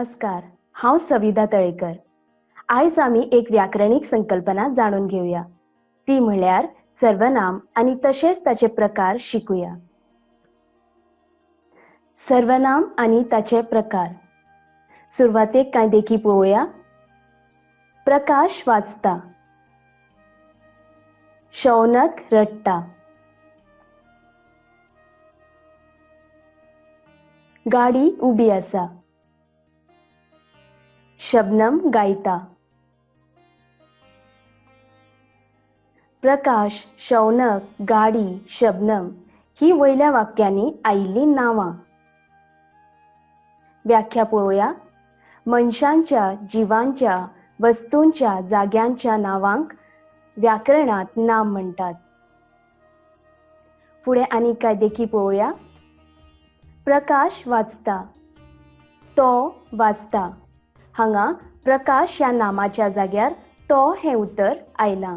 नमस्कार, हांव सविता तळेकर। आयज आमी एक व्याकरणिक संकल्पना जाणून घेऊया। ती म्हळ्यार सर्वनाम आणि तशेंच ताचे प्रकार शिकुया। सर्वनाम आणि ताचे प्रकार। सुरवातेक कांय देखी पळोवया। प्रकाश वाचता, शौनक रडटा, गाडी उबी आसा, शबनम गायता। प्रकाश, शौनक, गाडी, शबनम ही वयल्या वाक्यांनी आयिल्ली नांवां। व्याख्या पळोवया। मनशांच्या, जीवांच्या, वस्तूंच्या, जाग्यांच्या नावांक व्याकरणात नाम म्हणटात। फुडें आनी कांय देखी पळोवया। प्रकाश वाचता, तो वाचता। हांगा प्रकाश ह्या नामाच्या जाग्यार तो हें उतर आयलां।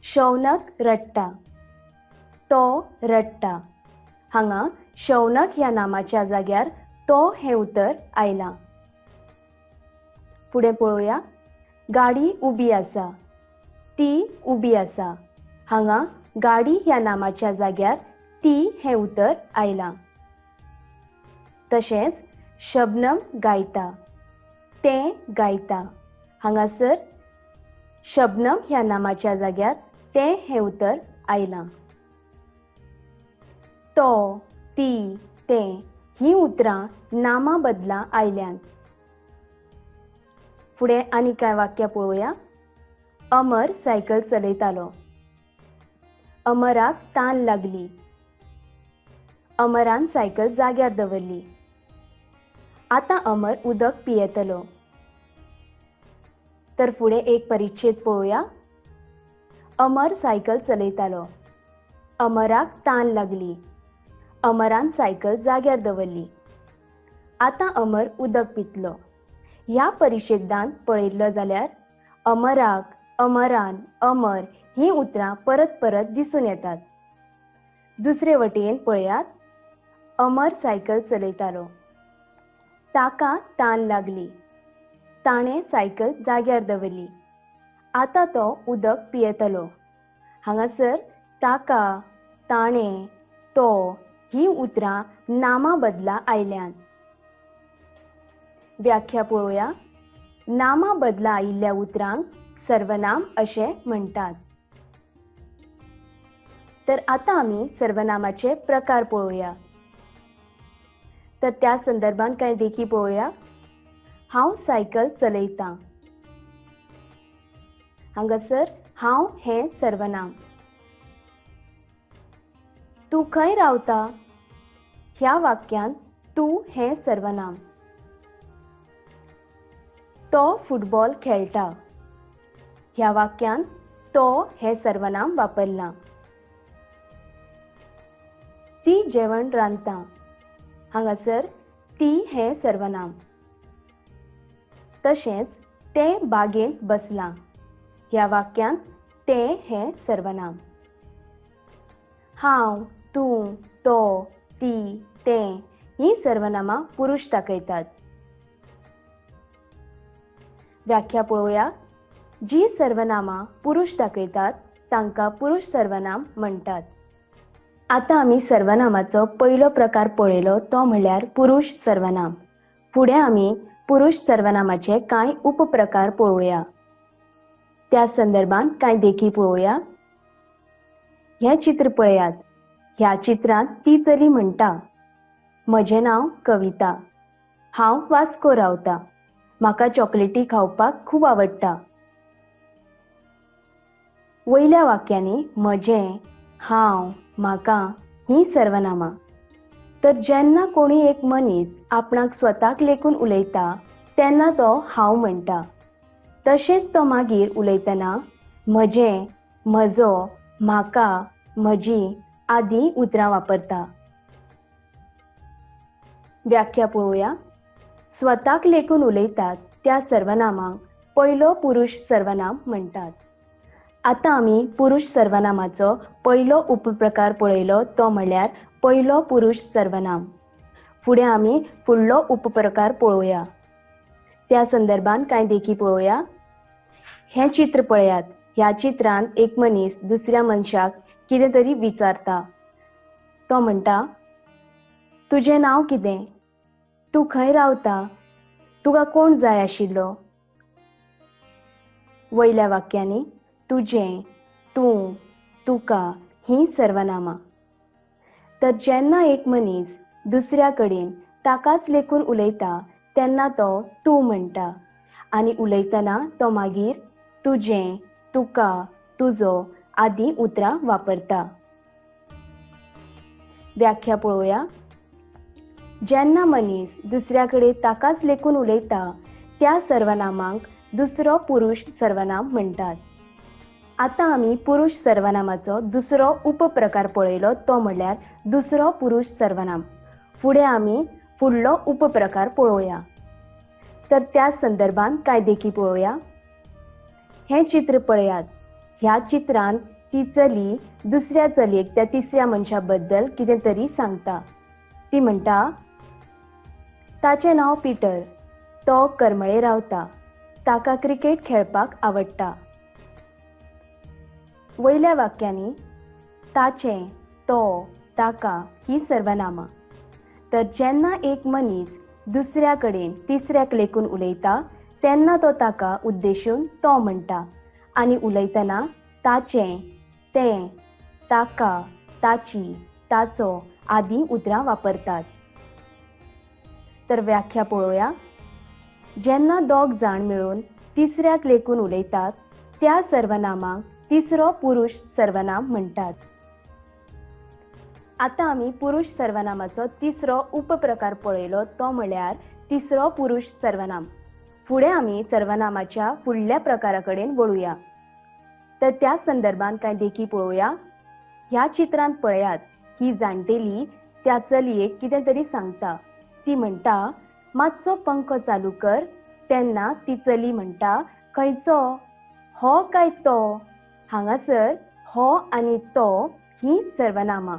शौनक रडटा, तो रडटा। हांगा शौनक ह्या नामाच्या जाग्यार तो हें उतर आयलां। फुडें पळोवया। गाडी उबी आसा, ती उबी आसा। हांगा गाडी ह्या नामाच्या जाग्यार ती हें उतर आयलां। तशेंच शबनम गायता, तें गायता। हांगासर शबनम ह्या नामाच्या जाग्यार तें हें उतर आयलां। तो, ती, तें ही उतरां नामां बदला आयल्यांत। फुडें आनी कांय वाक्यां पळोवया। अमर सायकल चलयतालो, अमराक तान लागली। अमरान सायकल जाग्यार दवरली। आतां अमर उदक पियेतलो। तर फुडें एक परिच्छेद पळोवया। अमर सायकल चलयतालो, अमराक तान लागली। अमरान सायकल जाग्यार दवरली। आतां अमर उदक पितलो। ह्या परिच्छेदांत पळयल्लो जाल्यार अमराक, अमरान, अमर ही उतरां परत परत दिसून येतात। दुसरे वटेन पळयात। अमर सायकल चलयतालो, ताका तान लागली। ताणें सायकल जाग्यार दवरली। आतां तो उदक पियेतलो। हांगासर ताका, ताणें, तो ही उतरां नामां बदला आयल्यांत। व्याख्या पळोवया। नामां बदला आयिल्ल्या उतरांक सर्वनाम अशें म्हणटात। तर आतां आमी सर्वनामाचे प्रकार पळोवया। तर त्या संदर्भात कांय देखी पळोवया। हांव सायकल चलयतां। हांगासर हांव हें सर्वनाम। तूं खंय रावता? ह्या वाक्यांत तूं हें सर्वनाम। तो फुटबॉल खेळटा। ह्या वाक्यांत तो हें सर्वनाम वापरलां। ती जेवण रांदता। हांगासर ती हें सर्वनाम। तशेंच तें बागेंत बसलां। ह्या वाक्यांत तें हें सर्वनाम। हांव, तूं, तो, ती, तें ही सर्वनामां पुरुष दाखयतात। व्याख्या पळोवया। जी सर्वनामां पुरुष दाखयतात तांकां पुरुष सर्वनाम म्हणटात। आतां आमी सर्वनामाचो पयलो प्रकार पळयलो तो म्हळ्यार पुरुष सर्वनाम। फुडें आमी पुरुष सर्वनामाचे कांय उपप्रकार पळोवया। त्या संदर्भात कांय देखी पळोवया। हें चित्र पळयात। ह्या चित्रांत ती चली म्हणटा, म्हजें नांव कविता। हांव वास्को रावतां। म्हाका चॉकलेटी खावपाक खूब आवडटा। वयल्या वाक्यांनी म्हजें, हांव, म्हाका ही सर्वनामां। तर जेन्ना कोणी एक मनीस आपणाक स्वताक लेखून उलयता तेन्ना तो हांव म्हणटा। तशेंच तो मागीर उलयतना म्हजें, म्हजो, म्हाका, म्हजी आदी उतरां वापरता। व्याख्या पळोवया। स्वताक लेखून उलयतात त्या सर्वनामांक पयलो पुरुष सर्वनाम म्हणटात। आतां आमी पुरुष सर्वनामाचो पयलो उपप्रकार पळयलो तो म्हळ्यार पयलो पुरुष सर्वनाम। फुडें आमी फुडलो उपप्रकार पळोवया. त्या संदर्भान कांय देखी पळोवया. हें चित्र पळयात. ह्या चित्रांत एक मनीस दुसऱ्या मनशाक कितें तरी विचारता. तो म्हणटा, तुजें नांव कितें? तूं खंय रावता? तुका कोण जाय आशिल्लो? वयल्या वाक्यांनी तुजें, तूं, तुका ही सर्वनामां. तर जेन्ना एक मनीस दुसऱ्या कडेन ताकाच लेकून उलयता तेन्ना तो तूं म्हणटा आनी उलयतना तो मागीर तुजें, तुका, तुजो आदी उतरां वापरता. व्याख्या पळोवया. जेन्ना मनीस दुसऱ्या कडेन ताकाच लेकून उलयता त्या सर्वनामांक दुसरो पुरुश सर्वनाम म्हणटात. आतां आमी पुरुश सर्वनामाचो दुसरो उपप्रकार पळयलो, तो म्हणल्यार दुसरो पुरुश सर्वनाम. फुडें आमी फुडलो उपप्रकार पळोवया. तर त्या संदर्भान कांय देखी पळोवया. हें चित्र पळयात. ह्या चित्रांत ती चली दुसऱ्या चलयेक त्या तिसऱ्या मनशा बद्दल कितें तरी सांगता. ती म्हणटा, ताचें नांव पिटर. तो करमळे रावता. ताका क्रिकेट खेळपाक आवडटा. वयल्या वाक्यांनी ताचें, तो, ताका ही सर्वनामां. तर जेन्ना एक मनीस दुसऱ्या कडेन तिसऱ्याक लेकून उलयता तेन्ना तो ताका उद्देशून तो म्हणटा आनी उलयतना ताचें, तें, ताका, ताची, ताचो आदी उतरां वापरतात. तर व्याख्या पळोवया. जेन्ना दोग जाण मेळून तिसऱ्याक लेकून उलयतात त्या सर्वनामांक तिसरो पुरुश सर्वनाम म्हणटात. आतां आमी पुरुश सर्वनामाचो तिसरो उपप्रकार पळयलो, तो म्हळ्यार तिसरो पुरुश सर्वनाम. फुडें आमी सर्वनामाच्या फुडल्या प्रकारा कडेन वळुया. तर त्या संदर्भान कांय देखी पळोवया. ह्या चित्रांत पळयात. ही जाणटेली त्या चलयेक कितें तरी सांगता. ती म्हणटा, मातसो पंखो चालू कर. तेन्ना ती चली म्हणटा, खंयचो? हो काय तो? हांगासर हो आनी तो ही सर्वनामां.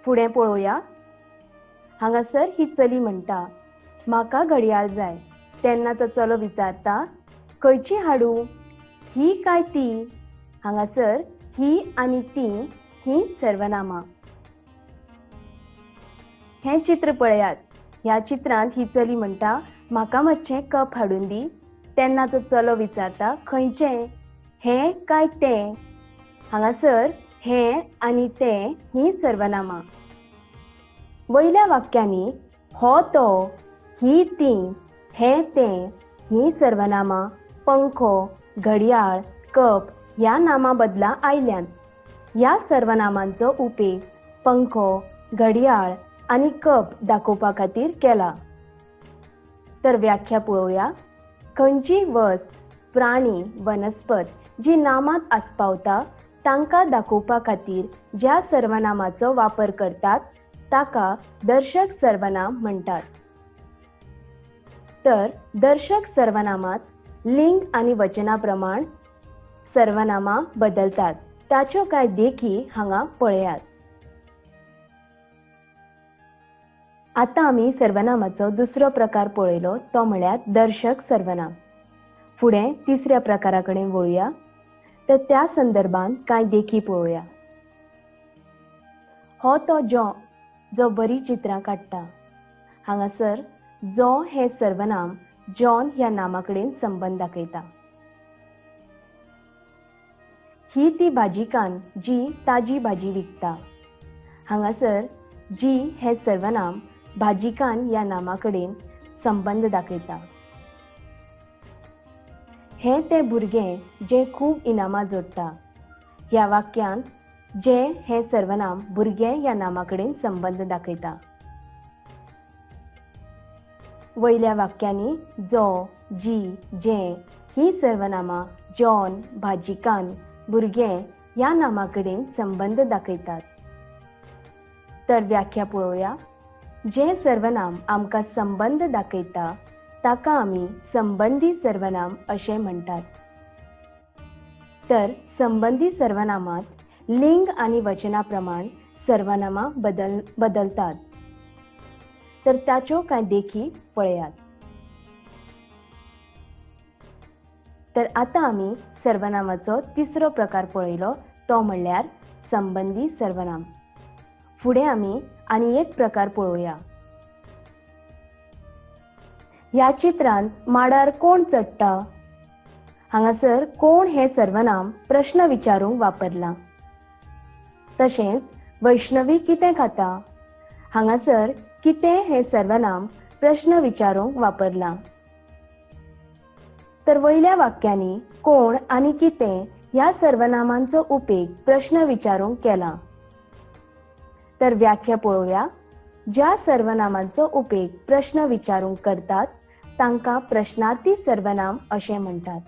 फुडें पळोवया. हांगासर ही चली म्हणटा, म्हाका घडयाळ जाय. तेन्ना तो चलो विचारता, खंयची हाडूं? ही काय ती? हांगासर ही आनी ती ही सर्वनामां. हें चित्र पळयात. ह्या चित्रांत ही चली म्हणटा, म्हाका मातशें कप हाडून दी. तेन्ना तो चलो विचारता, खंयचें? हें काय तें? हांगासर हें आनी तें ही सर्वनामां. वयल्या वाक्यांनी हो तो, ही ती, हें तें ही सर्वनामां पंखो, घडयाळ, कप ह्या नामां बदला आयल्यान. ह्या सर्वनामांचो उपेग पंखो, घडयाळ आनी कप दाखोवपा खातीर केला. तर व्याख्या पळोवया. खंयची वस्त, प्राणी, वनस्पत जी नामांत आस्पावता तांकां दाखोवपा खातीर ज्या सर्वनामाचो वापर करतात ताका दर्शक सर्वनाम म्हणटात. तर दर्शक सर्वनामांत लिंग आनी वचना प्रमाण सर्वनामां बदलतात. ताच्यो कांय देखी हांगा पळयात. आतां आमी सर्वनामाचो दुसरो प्रकार पळयलो, तो म्हळ्यार दर्शक सर्वनाम. फुडें तिसऱ्या प्रकारा कडेन वळुया. तर त्या संदर्भान कांय देखी पळोवया. हो तो जो बरी चित्रां काडटा. हांगासर जो हें सर्वनाम जॉन ह्या नामा कडेन संबंद दाखयता. ही ती भाजीकान जी ताजी भाजी विकता. हांगासर जी हें सर्वनाम भाजीकान ह्या नामा कडेन संबंद दाखयता. हें तें भुरगें जें खूब इनामां जोडटा. ह्या वाक्यांत जे हें सर्वनाम भुरगें ह्या नामा कडेन संबंद दाखयता. वयल्या वाक्यांनी जो, जी, जें ही सर्वनामां जॉन, भाजीकान, भुरगें ह्या नामा कडेन संबंद दाखयतात. तर व्याख्या पळोवया. जें सर्वनाम आमकां संबंद दाखयता ताका आमी संबंधी सर्वनाम अशें म्हणटात. तर संबंधी सर्वनामांत लिंग आनी वचना प्रमाण सर्वनामां बदलतात. तर त्याच्यो कांय देखी पळयात. तर आता आमी सर्वनामाचो तिसरो प्रकार पळयलो, तो म्हणल्यार संबंधी सर्वनाम. फुडें आमी आनी एक प्रकार पळोवया. ह्या चित्रांत माडार कोण चडटा? हांगासर कोण हे सर्वनाम प्रश्न विचारूंक वापरला. तशेंच वैष्णवी कितें खाता? हांगासर कितें हे सर्वनाम प्रश्न विचारूंक वापरला. तर वयल्या वाक्यांनी कोण आनी कितें ह्या सर्वनामांचो उपेग प्रश्न विचारूंक केला. तर व्याख्या पळोवया. ज्या सर्वनामांचो उपेग प्रश्न विचारूंक करतात तांकां प्रश्नार्थी सर्वनाम अशें म्हणटात.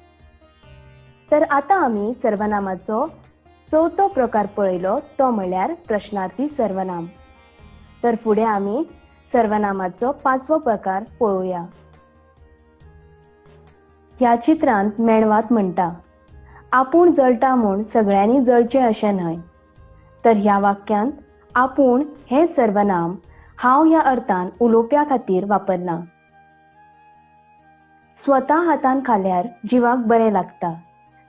तर आता आमी सर्वनामाचो चवथो प्रकार पळयलो, तो म्हणल्यार प्रश्नार्थी सर्वनाम. तर फुडें आमी सर्वनामाचो पांचवो प्रकार पळोवया. ह्या चित्रांत मेणवात म्हणटा, आपूण जळटा म्हूण सगळ्यांनी जळचें अशें न्हय. तर ह्या वाक्यांत आपूण हें सर्वनाम हांव ह्या अर्थान उलोवप्या खातीर वापरलां. स्वता हातान खाल्यार जिवाक बरें लागता.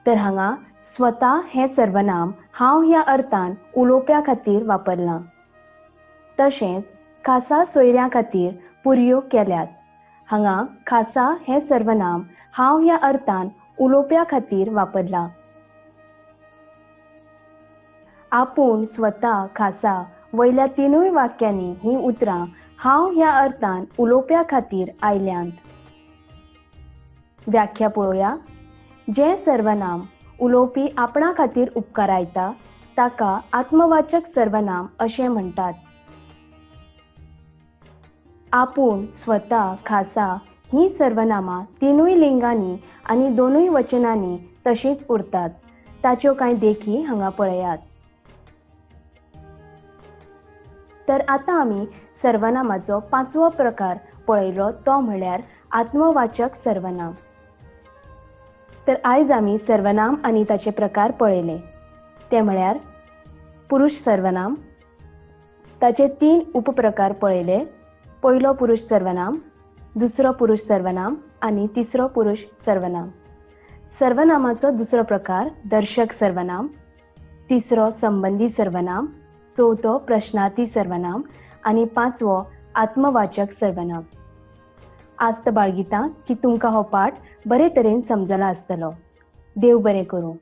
तर हांगा स्वता हें सर्वनाम हांव ह्या अर्थान उलोवप्या खातीर वापरलां. तशेंच खासा सोयऱ्यां खातीर पुरयो केल्यात. हांगा खासा हें सर्वनाम हांव ह्या अर्थान उलोवप्या खातीर वापरलां. आपूण, स्वता, खासा वयल्या तिनूय वाक्यांनी ही उतरां हांव ह्या अर्थान उलोवप्या खातीर आयल्यांत. व्याख्या पळोवया. जें सर्वनाम उलोवपी आपणा खातीर उपकारायता ताका आत्मवाचक सर्वनाम अशें म्हणटात. आपूण, स्वता, खासा ही सर्वनामां तिनूय लिंगांनी आनी दोनूय वचनांनी तशींच उरतात. ताच्यो कांय देखी हांगा पळयात. तर आता आमी सर्वनामाचो पांचवो प्रकार पळयलो, तो म्हणल्यार आत्मवाचक सर्वनाम. तर आयज आमी सर्वनाम आनी ताचे प्रकार पळयले. ते म्हळ्यार पुरुष सर्वनाम, ताचे 3 उपप्रकार पळयले. पयलो पुरुष सर्वनाम, दुसरो पुरुष सर्वनाम आनी तिसरो पुरुष सर्वनाम. सर्वनामाचो दुसरो प्रकार दर्शक सर्वनाम, तिसरो संबंधी सर्वनाम, चवथो प्रश्नार्थी सर्वनाम आनी पांचवो आत्मवाचक सर्वनाम. आस्त बाळगितां की तुमकां हो पाठ बरे तरेन समजला आसतलो. देव बरें करूं.